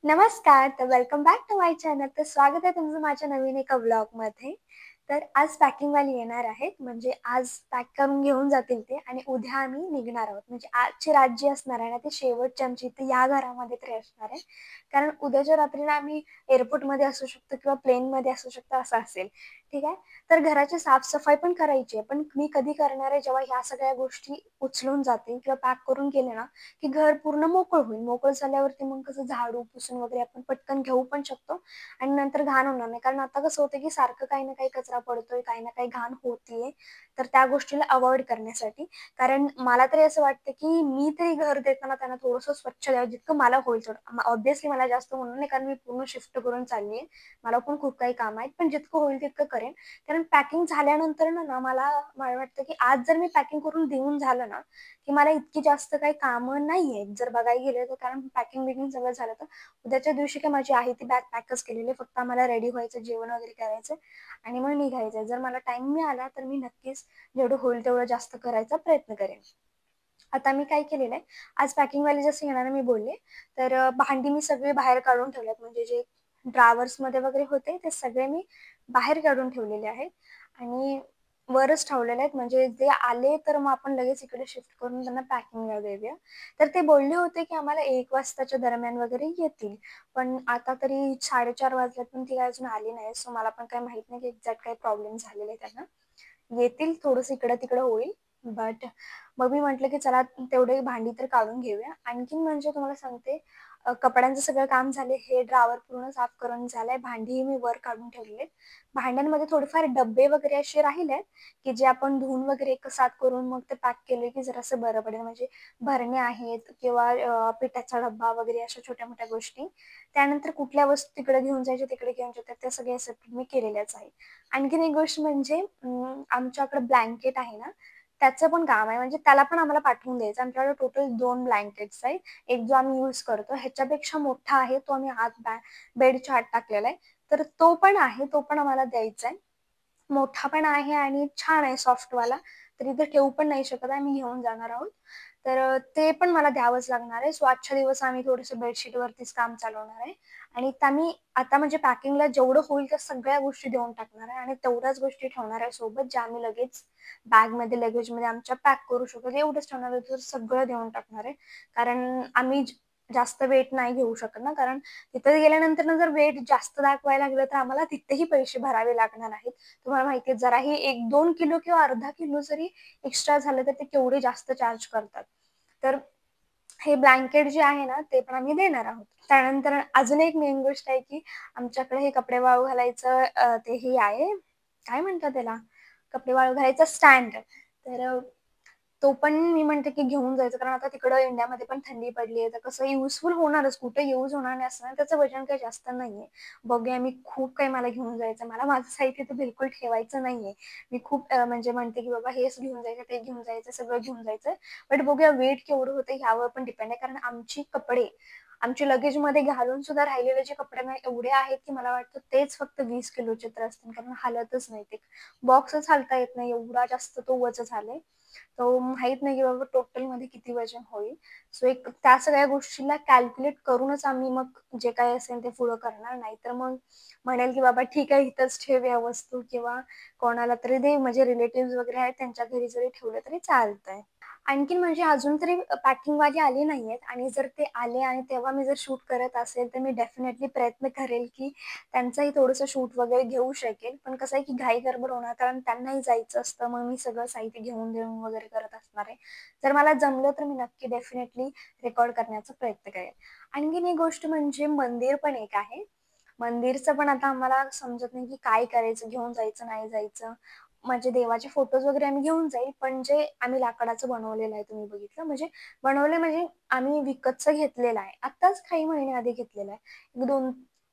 नमस्कार, तर welcome back to my channel. तर स्वागत आहे तुमचं माझ्या नवीन एका व्लॉगमध्ये. तर आज पॅकिंगवाली येणार आहेत, म्हणजे आज पॅक करून घेऊन जातील ते आणि उद्या आम्ही निघणार आहोत. म्हणजे आजची रात जी असणार आहे ना, ती शेवटची आमची इथे या घरामध्ये तरी असणार आहे. कारण उद्याच्या रात्रीला आम्ही एअरपोर्टमध्ये असू शकतो किंवा प्लेनमध्ये असू शकतो असं असेल. ठीक आहे. तर घराची साफसफाई पण करायची आहे, पण मी कधी करणार आहे जेव्हा ह्या सगळ्या गोष्टी उचलून जातील किंवा पॅक करून गेले ना, की घर पूर्ण मोकळं होईल. मोकळं झाल्यावरती मग कसं झाडू पुसून वगैरे आपण पटकन घेऊ पण शकतो आणि नंतर घाण होणार नाही. कारण आता कसं होतं की सारखं काही ना काही कचरा पडतोय, काही ना काही घाण होतीये. तर त्या गोष्टीला अवॉइड करण्यासाठी, कारण मला तरी असं वाटतं की मी तरी घर देताना त्यांना थोडंसं स्वच्छ द्यावं जितकं मला होईल तेवढं. ऑब्व्हियसली मला जास्त होणार नाही, कारण मी पूर्ण शिफ्ट करून चालली आहे. मला पण खूप काही काम आहेत, पण जितकं होईल तितकं करेन. कारण पॅकिंग झाल्यानंतर ना मला मला वाटतं की आज जर मी पॅकिंग करून देऊन झालं ना, की मला इतकी जास्त काही कामं नाही आहेत जर बघायला गेले तर. कारण पॅकिंग बिकिंग सगळं झालं तर उद्याच्या दिवशी काय माझी आहे ती बॅग पॅकच केलेली आहे. फक्त आम्हाला रेडी व्हायचं, जेवण वगैरे करायचं आणि मग निघायचं. जर मला टाइम मिळाला तर मी नक्कीच जेवढं होईल तेवढं जास्त करायचा प्रयत्न करेन. आता मी काय केलेलं आहे, आज पॅकिंगवाली जसं येणार मी बोलले, तर भांडी मी सगळी बाहेर काढून ठेवल्यात. म्हणजे जे ड्रावर्समध्ये वगैरे होते ते सगळे मी बाहेर काढून ठेवलेले आहेत आणि वरच ठेवलेले आहेत. म्हणजे जे आले तर मग आपण लगेच इकडे शिफ्ट करून त्यांना पॅकिंगला देऊया. तर ते बोलले होते की आम्हाला 1 वाजताच्या दरम्यान वगैरे येतील. पण आता तरी 4:30 वाजल्यात, पण ती काय अजून आली नाही. सो मला पण काही माहित नाही की एक्झॅक्ट काय प्रॉब्लेम झालेले त्यांना. येतील, थोडंसं इकडं-तिकडं होईल. बट मग मी म्हटलं की चला तेवढे भांडी तर काढून घेऊया. आणखीन म्हणजे तुम्हाला सांगते, कपड्यांचं सगळं काम झाले. हे ड्रॉवर पूर्ण साफ करून झालंय. भांडीही मी वर काढून ठेवलेली आहेत. भांड्यांमध्ये थोडेफार डब्बे वगैरे असे राहिले आहेत, की जे आपण धुवून वगैरे एकसाथ करून मग ते पॅक केले की जरासं बरं पडेल. म्हणजे भरणे आहेत किंवा पिठाचा डब्बा वगैरे अशा छोट्या-मोठ्या गोष्टी. त्यानंतर कुठल्या वस्तू तिकडे घेऊन जायच्या, तिकडे घेऊन जातात, त्या सगळ्या सेपरेट मी केलेल्याच आहे. आणखीन एक गोष्ट म्हणजे आमच्याकडे ब्लँकेट आहे ना, त्याचं पण काम आहे. म्हणजे त्याला पण आम्हाला पाठवून द्यायचं. आमच्याकडे टोटल 2 ब्लँकेट्स आहेत. एक जो आम्ही यूज करतो ह्याच्यापेक्षा मोठा आहे, तो आम्ही आत बेडच्या आत टाकलेला आहे. तर तो पण आहे, तो पण आम्हाला द्यायचा आहे. मोठा पण आहे आणि छान आहे सॉफ्टवाला. तर इथे ठेवू पण नाही शकत, आम्ही घेऊन जाणार आहोत. तर ते पण मला द्यावंच लागणार आहे. सो आजच्या दिवस आम्ही थोडंसं बेडशीटवरतीच काम चालवणार आहे आणि आम्ही आता म्हणजे पॅकिंगला जेवढं होईल त्या सगळ्या गोष्टी देऊन टाकणार आहे आणि तेवढ्याच गोष्टी ठेवणार आहे सोबत, ज्या आम्ही लगेच बॅगमध्ये, लगेजमध्ये आमच्या पॅक करू शकतो. एवढंच ठेवणार आहे, तर सगळं देऊन टाकणार आहे. कारण आम्ही जास्त वेट नाही घेऊ शकत ना, कारण तिथे गेल्यानंतर ना जर वेट जास्त दाखवायला लागलं तर आम्हाला तिथेही पैसे भरावे लागणार आहेत. तुम्हाला माहिती आहे, जराही 1-2 किलो किंवा अर्धा किलो जरी एक्स्ट्रा झालं तर ते केवढे जास्त चार्ज करतात. तर हे ब्लँकेट जे आहे ना, ते पण आम्ही देणार आहोत. त्यानंतर अजून एक मेन गोष्ट आहे, की आमच्याकडे हे कपडे वाळू घालायचं ते हे आहे, काय म्हणतात त्याला? कपडे वाळू घालायचा स्टँड. तर तो पण मी म्हणते, की घेऊन जायचं. कारण आता तिकडं इंडियामध्ये पण थंडी पडली आहे, तर कसं युजफुल होणारच. कुठे यूज होणार नाही असं नाही. त्याचं वजन काही जास्त नाहीये. बघूया, मी खूप काही मला घेऊन जायचं. मला माझं साहित्य तर बिलकुल ठेवायचं नाहीये. मी खूप म्हणजे म्हणते, की बाबा हेच घेऊन जायचं, ते घेऊन जायचं, सगळं घेऊन जायचं. बट बघूया वेट केवढं होतं ह्यावर पण डिपेंड आहे. कारण आमचे लगेजमध्ये घालून सुद्धा राहिलेले जे कपडे ना एवढे आहेत, की मला वाटतं तेच फक्त 20 किलोचे तर असतील. कारण हालतच नाही ते. बॉक्सच हालता येत नाही, एवढा जास्त तो वजन झालाय. तो माहीत नाही की बाबा टोटलमध्ये किती वजन होईल. सो एक त्या सगळ्या गोष्टीला कॅल्क्युलेट करूनच आम्ही मग जे काही असेल ते पुढं करणार. नाहीतर मग म्हणेल की बाबा ठीक आहे, इथंच ठेव या वस्तू किंवा कोणाला तरी दे. म्हणजे रिलेटिव्हज वगैरे आहेत त्यांच्या घरी जरी ठेवलं तरी चालतंय. आणखीन म्हणजे अजून तरी पॅकिंगवाले आले नाहीयेत आणि जर ते आले आणि तेव्हा मी जर शूट करत असेल, तर मी डेफिनेटली प्रयत्न करेल की त्यांचंही थोडंसं शूट वगैरे घेऊ शकेल. पण कसं आहे की घाई गडबड होणार, कारण त्यांनाही जायचं असतं. मग मी सगळं साहित्य घेऊन देऊन वगैरे करत असणार आहे. जर मला जमलं तर मी नक्की डेफिनेटली रेकॉर्ड करण्याचा प्रयत्न करेन. आणखीन एक गोष्ट म्हणजे मंदिर पण एक आहे. मंदिरचं पण आता आम्हाला समजत नाही की काय करायचं, घेऊन जायचं, नाही जायचं. म्हणजे देवाचे फोटोज वगैरे आम्ही घेऊन जाईल, पण जे आम्ही लाकडाचं बनवलेलं आहे तुम्ही बघितलं. म्हणजे बनवलं म्हणजे आम्ही विकतचं घेतलेलं आहे. आत्ताच काही महिने आधी घेतलेलं आहे. 2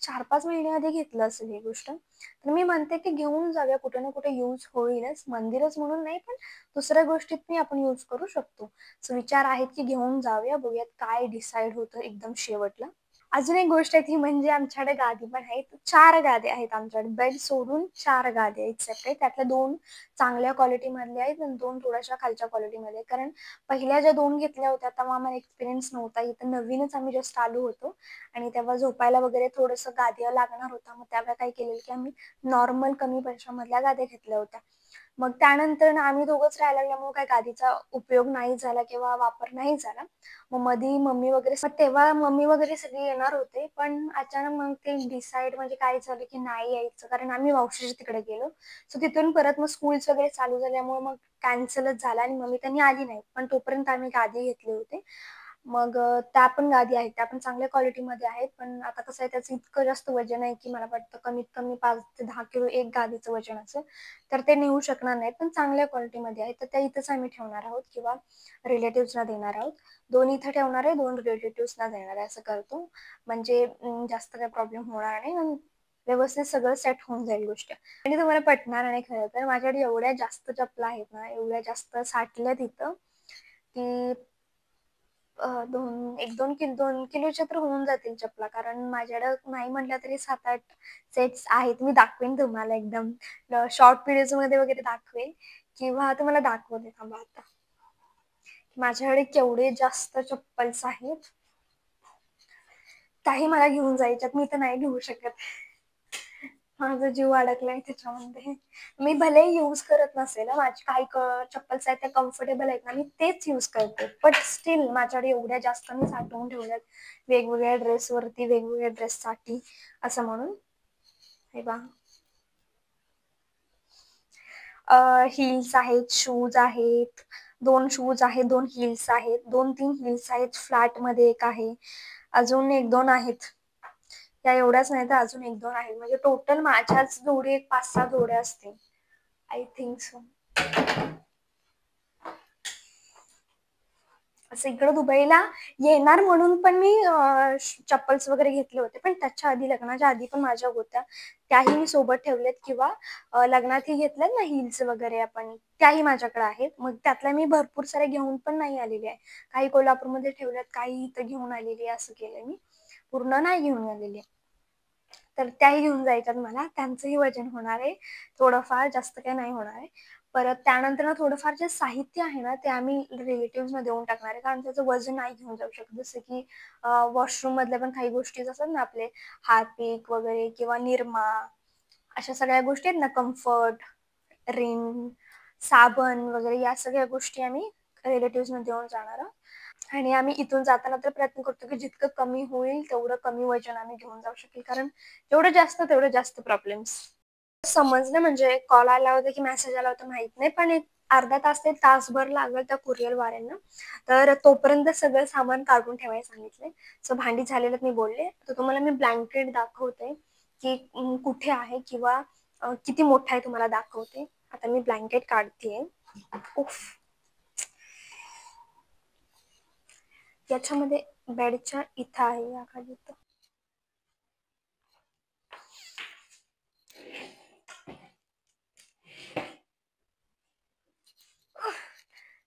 4-5 महिने आधी घेतलं असेल ही गोष्ट. तर मी म्हणते की घेऊन जाऊया, कुठे ना कुठे यूज होईलच. मंदिरच म्हणून नाही, पण दुसऱ्या गोष्टीतही आपण यूज करू शकतो. सो विचार आहेत की घेऊन जाऊया. बघूयात काय डिसाईड होतं एकदम शेवटला. अजून एक गोष्ट आहे ती म्हणजे आमच्याकडे गादी पण आहेत. 4 गाद्या आहेत आमच्याकडे. बेड सोडून 4 गाद्या आहेत सेपरेट. त्यातल्या 2 चांगल्या क्वालिटीमधल्या आहेत आणि 2 थोड्याशा खालच्या क्वालिटीमध्ये आहेत. कारण पहिल्या ज्या 2 घेतल्या होत्या तेव्हा आम्हाला एक्सपिरियन्स नव्हता. इथं नवीनच आम्ही जस्ट आलो होतो आणि तेव्हा झोपायला वगैरे थोडंसं गादी लागणार होता. मग त्यावेळेला काय केलेलं की आम्ही नॉर्मल कमी पैशामधल्या गाद्या घेतल्या होत्या. मग त्यानंतर ना आम्ही दोघंच राहायला लागल्यामुळे काही गादीचा उपयोग नाही झाला किंवा वापर नाही झाला. मग मधी मम्मी वगैरे मग तेव्हा मम्मी वगैरे सगळे येणार होते. पण अचानक मग ते डिसाईड म्हणजे काय झालं की नाही यायचं कारण आम्ही मावशीच्या तिकडे गेलो. सो तिथून परत मग स्कूल्स वगैरे चालू झाल्यामुळे मग कॅन्सलच झाला आणि मम्मी त्यांनी आली नाही. पण तोपर्यंत आम्ही गादी घेतले होते. मग त्या पण गादी आहेत. त्या पण चांगल्या क्वालिटीमध्ये आहेत. पण आता कसं आहे त्याचं इतकं जास्त वजन आहे की मला वाटतं कमीत कमी 5 ते 10 किलो एक गादीचं वजन असेल. तर ते नेऊ शकणार नाही. पण चांगल्या क्वालिटीमध्ये आहेत. तर त्या इथंच आम्ही ठेवणार आहोत किंवा रिलेटिव्हजला देणार आहोत. 2 इथं ठेवणार आहे, 2 रिलेटिव्हजला देणार आहे असं करतो. म्हणजे जास्त काही प्रॉब्लेम होणार नाही आणि व्यवस्थित सगळं सेट होऊन जाईल गोष्ट. आणि तुम्हाला पटणार नाही खरं तर माझ्याकडे एवढ्या जास्त चपला आहेत ना, एवढ्या जास्त साठल्यात इथं की 2 किलोच्या तर होऊन जातील चपला. कारण माझ्याकडे नाही म्हटलं तरी 7-8 सेट्स आहेत. मी दाखवेन तुम्हाला एकदम शॉर्ट व्हिडिओजमध्ये वगैरे दाखवेन किंवा तुम्हाला दाखवते थांबा आता. माझ्याकडे केवढे जास्त चप्पल्स आहेत. काही मला घेऊन जायच्यात. मी तर नाही घेऊ शकत. माझा जीव अडकलाय त्याच्यामध्ये. मी भले यूज करत नसेल माझे काही चप्पल्स आहेत त्या कम्फर्टेबल आहेत ना, मी तेच यूज करते. बट स्टील माझ्याकडे एवढ्या जास्त मी साठवून ठेवल्यात वेगवेगळ्या ड्रेसवरती, वेगवेगळ्या ड्रेससाठी असं म्हणून. हे पहा. हिल्स आहेत, शूज आहेत. 2 शूज आहेत, 2 हिल्स आहेत, 2-3 हिल्स आहेत. फ्लॅटमध्ये एक आहे. अजून 1-2 आहेत. त्या एवढ्याच नाही तर अजून 1-2 आहेत. म्हणजे टोटल माझ्याच जोडी एक 5-6 जोड्या असतील. I think so. असं इकडं दुबईला येणार म्हणून पण मी चप्पल्स वगैरे घेतले होते. पण त्याच्या आधी लग्नाच्या आधी पण माझ्या होत्या. त्याही मी सोबत ठेवल्यात किंवा लग्नातही घेतल्यात ना हिल्स वगैरे आपण त्याही माझ्याकडे आहेत. मग त्यातल्या मी भरपूर सारे घेऊन पण नाही आलेले आहे. काही कोल्हापूरमध्ये ठेवल्यात, काही इथं घेऊन आलेली आहे असं केलंय मी. पूर्ण नाही घेऊन आलेली. तर त्याही घेऊन जायच्यात मला. त्यांचंही वजन होणार आहे. थोडंफार, जास्त काही नाही होणार आहे. परत त्यानंतर ना थोडंफार जे साहित्य आहे ना ते आम्ही रिलेटिव्हजना देऊन टाकणार आहे. कारण त्याचं वजन नाही घेऊन जाऊ शकत. जसं की वॉशरूम मधल्या पण काही गोष्टी असतात ना आपले हार्पिक वगैरे किंवा निरमा अशा सगळ्या गोष्टी आहेत ना, कम्फर्ट, रिन, साबण वगैरे या सगळ्या गोष्टी आम्ही रिलेटिव्हजना देऊन जाणार आहोत. आणि आम्ही इथून जाताना तर प्रयत्न करतो की जितकं कमी होईल तेवढं कमी वजन आम्ही घेऊन जाऊ शकेल. कारण तेवढं जास्त प्रॉब्लेम्स. समजलं म्हणजे कॉल आला होता की मेसेज आला होता माहित नाही. पण एक अर्धा तास ते तासभर लागेल त्या कुरिअर वाल्यांना. तर तोपर्यंत सगळं सामान काढून ठेवायला सांगितलंय. सो भांडी झालेलं मी बोलले. तर तुम्हाला मी ब्लँकेट दाखवते की कुठे आहे किंवा किती मोठा आहे तुम्हाला दाखवते. आता मी ब्लँकेट काढतेय. उफ. याच्यामध्ये बेडच्या इथं आहे या खाली.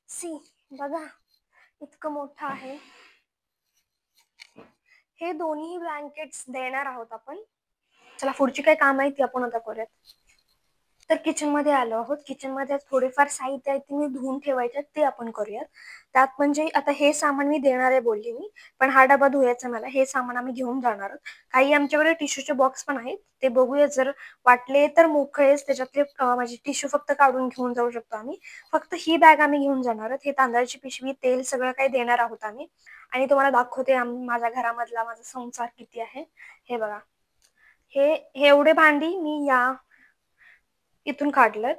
सी बघा इतकं मोठं आहे. हे दोन्ही ब्लँकेट्स देणार आहोत आपण. चला पुढची काय काम आहे ती आपण आता करूयात. तर किचनमध्ये आलो आहोत. किचनमध्ये थोडेफार साहित्य आहे ते मी धुवून ठेवायचे ते आपण करूयात. त्यात म्हणजे आता हे सामान मी देणार आहे बोलली मी. पण हा डबा धुवायचा मला. हे सामान आम्ही घेऊन जाणार आहोत. काही आमच्याकडे टिश्यूचे बॉक्स पण आहेत. ते बघूया जर वाटले तर मोकळेच त्याच्यातले माझे टिश्यू फक्त काढून घेऊन जाऊ शकतो आम्ही. फक्त ही बॅग आम्ही घेऊन जाणार आहोत. हे तांदळाची पिशवी, तेल सगळं काही देणार आहोत आम्ही. आणि तुम्हाला दाखवते माझ्या घरामधला माझा संसार किती आहे. हे बघा. हे एवढे भांडी मी या इथून काढलं.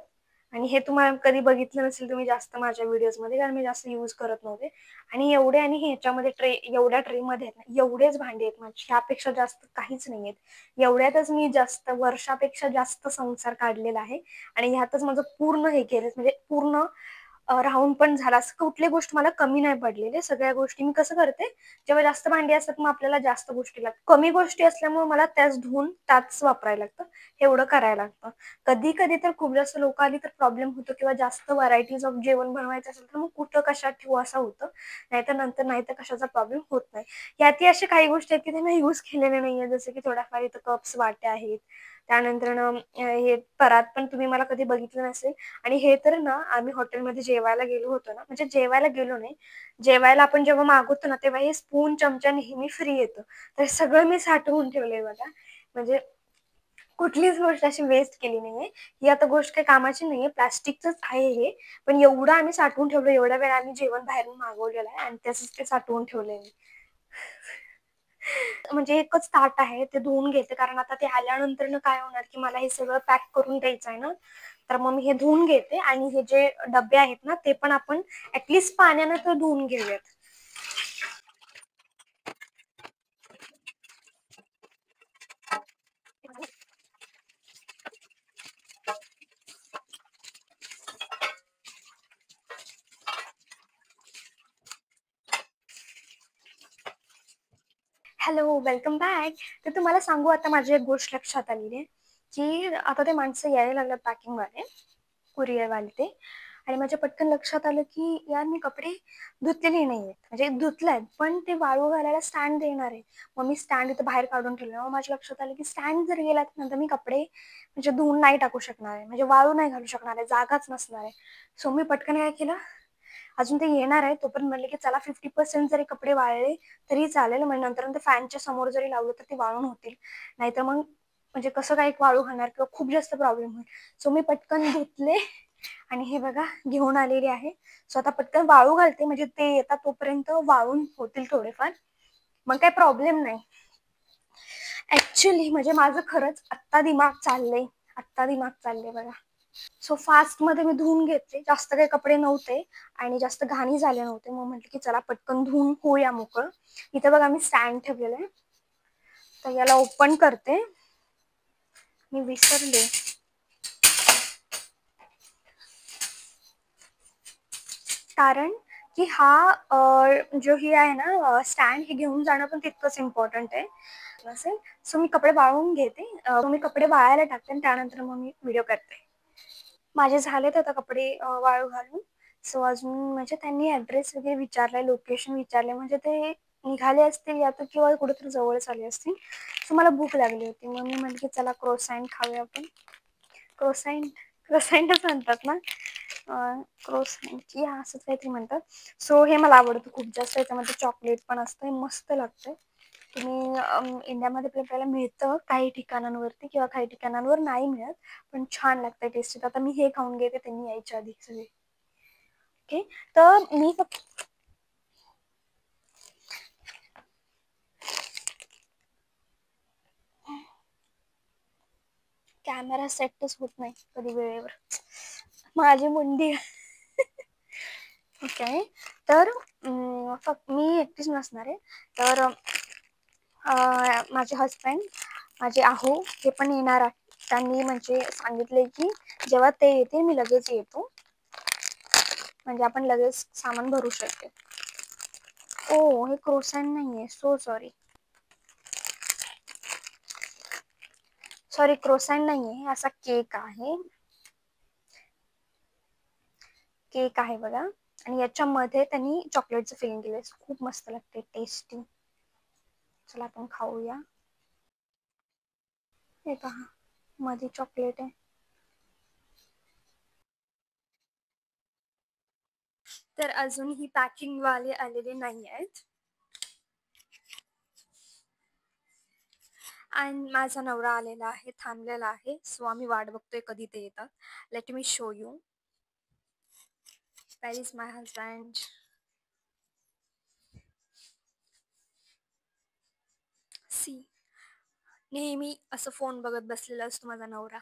आणि हे तुम्हाला कधी बघितलं नसेल तुम्ही जास्त माझ्या व्हिडिओजमध्ये कारण मी जास्त यूज करत नव्हते. आणि एवढे आणि ह्याच्यामध्ये ट्रे एवढ्या ट्रेमध्ये आहेत ना एवढेच भांडे आहेत माझे. ह्यापेक्षा जास्त काहीच नाही आहेत. एवढ्यातच मी जास्त वर्षापेक्षा जास्त संसार काढलेला आहे. आणि ह्यातच माझं पूर्ण हे केलं म्हणजे पूर्ण राहून पण झाला. असं कुठली गोष्ट मला कमी नाही पडलेली. सगळ्या गोष्टी मी कसं करते, जेव्हा जास्त भांडी असतात मग आपल्याला जास्त गोष्टी लागतात. कमी गोष्टी असल्यामुळे मला त्याच धुवून त्याच वापरायला लागतं. एवढं करायला लागतं. कधी-कधी तर खूप जास्त लोकं आली तर प्रॉब्लेम होतो किंवा जास्त व्हरायटीज ऑफ जेवण बनवायचं असेल तर मग कुठं कशात ठेवू असं होतं. नाहीतर नंतर नाहीतर कशाचा प्रॉब्लेम होत नाही. यातही अशा काही गोष्टी आहेत की त्या मी यूज केलेल्या नाहीये. जसं की थोड्याफार इथं कप्स, वाट्या आहेत. त्यानंतरनं हे परात पण तुम्ही मला कधी बघितलं नसेल. आणि हे तर ना आम्ही हॉटेलमध्ये जेवायला गेलो होतो ना, म्हणजे जेवायला गेलो नाही. जेवायला आपण जेव्हा मागवतो ना, तेव्हा हे स्पून, चमचा नेहमी फ्री येतं. तर सगळं मी साठवून ठेवलंय बघा. म्हणजे कुठलीच गोष्ट अशी वेस्ट केली नाहीये. ही आता गोष्ट काही कामाची नाहीये. प्लास्टिकचंच आहे हे. पण एवढं आम्ही साठवून ठेवलं, एवढ्या वेळा आम्ही जेवण बाहेरून मागवलेलं आहे आणि तसंच ते साठवून ठेवलंय मी. म्हणजे एकच ताट आहे ते धुवून घेते कारण आता ते आल्यानंतर काय होणार की मला हे सगळं पॅक करून द्यायचं आहे ना तर मग मी हे धुवून घेते आणि हे जे डबे आहेत ना ते पण आपण ऍटलीस्ट पाण्यानं तर धुवून घेऊयात. Hello, welcome back. तर तुम्हाला सांगू आता माझी एक गोष्ट लक्षात आलेली आहे, की आता ते माणसं यायला लागतात पॅकिंगवाले, कुरिअरवाले ते आणि माझ्या पटकन लक्षात आलं, की यार मी कपडे धुतलेले नाहीयेत. म्हणजे धुतलेत, पण ते वाळू घालायला स्टँड देणार आहे. मग मी स्टँड इथं बाहेर काढून ठेवलं. मग माझ्या लक्षात आलं, की स्टँड जर गेला तर नंतर मी कपडे म्हणजे धुवून नाही टाकू शकणार आहे. म्हणजे वाळू नाही घालू शकणार आहे, जागाच नसणार आहे. सो मी पटकन काय केलं, अजून ते येणार आहे तोपर्यंत म्हणले, की चला 50% जरी कपडे वाळले तरी चालेल. मग नंतर ते फॅनच्या समोर जरी लावलं तर ते वाळून होतील. नाहीतर मग म्हणजे कसं काय वाळू घालणार किंवा खूप जास्त प्रॉब्लेम होईल. सो मी पटकन धुतले आणि हे बघा घेऊन आलेली आहे. सो आता पटकन वाळू घालते म्हणजे ते येतात तोपर्यंत वाळून होतील थोडेफार. मग काही प्रॉब्लेम नाही. ऍक्च्युली म्हणजे माझं खरंच आत्ता दिमाग चाललंय बघा. सो फास्टमध्ये मी धुवून घेतले. जास्त काही कपडे नव्हते आणि जास्त घाणी झाले नव्हते. मग म्हटलं की चला पटकन धुवून होऊया मोकळं. इथे बघा मी स्टँड ठेवलेलं आहे. तर याला ओपन करते. मी विसरले. कारण की हा जो ही आहे ना स्टँड हे घेऊन जाणं पण तितकंच इम्पॉर्टंट आहे. असेल सो मी कपडे वाळवून घेते. मी कपडे वाळायला टाकते आणि त्यानंतर मग मी व्हिडिओ करते. माझे झालेत आता कपडे वाळू घालून. सो अजून म्हणजे त्यांनी ॲड्रेस वगैरे विचारलाय, लोकेशन विचारलंय म्हणजे ते निघाले असतील या तर किंवा कुठेतरी जवळच आले असतील. सो मला भूक लागली होती. मग मी म्हटली की चला क्रोसॅन्ट खाऊया आपण. क्रोसॅन्ट क्रोसॅन्टच म्हणतात ना? क्रोसॅन्ट या असंच काहीतरी म्हणतात. सो हे मला आवडतं खूप जास्त. याच्यामध्ये चॉकलेट पण असतं. मस्त लागतंय. तुम्ही इंडियामध्ये आपल्याला मिळतं काही ठिकाणांवरती किंवा काही ठिकाणांवर नाही मिळत. पण छान लागतंय टेस्टी. आता मी हे खाऊन घेते त्यांनी यायच्या आधी सगळे. ओके. तर मी फक्त कॅमेरा सेटच होत नाही कधी वेळेवर. माझी मुंडी. ओके. तर फक्त मी एकटीच नसणार आहे. तर माझे हजबंड, माझे आहो हे पण येणार आहे. त्यांनी म्हणजे सांगितले की जेव्हा ते येतील मी लगेच येतो. म्हणजे आपण लगेच सामान भरू शकतो. ओ हे क्रोसॅन्ट नाहीये. So sorry. सॉरी क्रोसॅन्ट नाहीये. असा केक आहे. केक आहे बघा. आणि याच्यामध्ये त्यांनी चॉकलेटचं फिलिंग केलंय. खूप मस्त लागते, टेस्टी. चला आपण खाऊया. हे पहा मध्ये चॉकलेट आहे. तर अजूनही पॅकिंग वाले आलेले नाही आहेत. आणि माझा नवरा आलेला आहे, थांबलेला आहे. सो आम्ही वाट बघतोय कधी ते येतात. Let me show you. Where is my husband. See नेहमी असं फोन बघत बसलेला असतो माझा नवरा.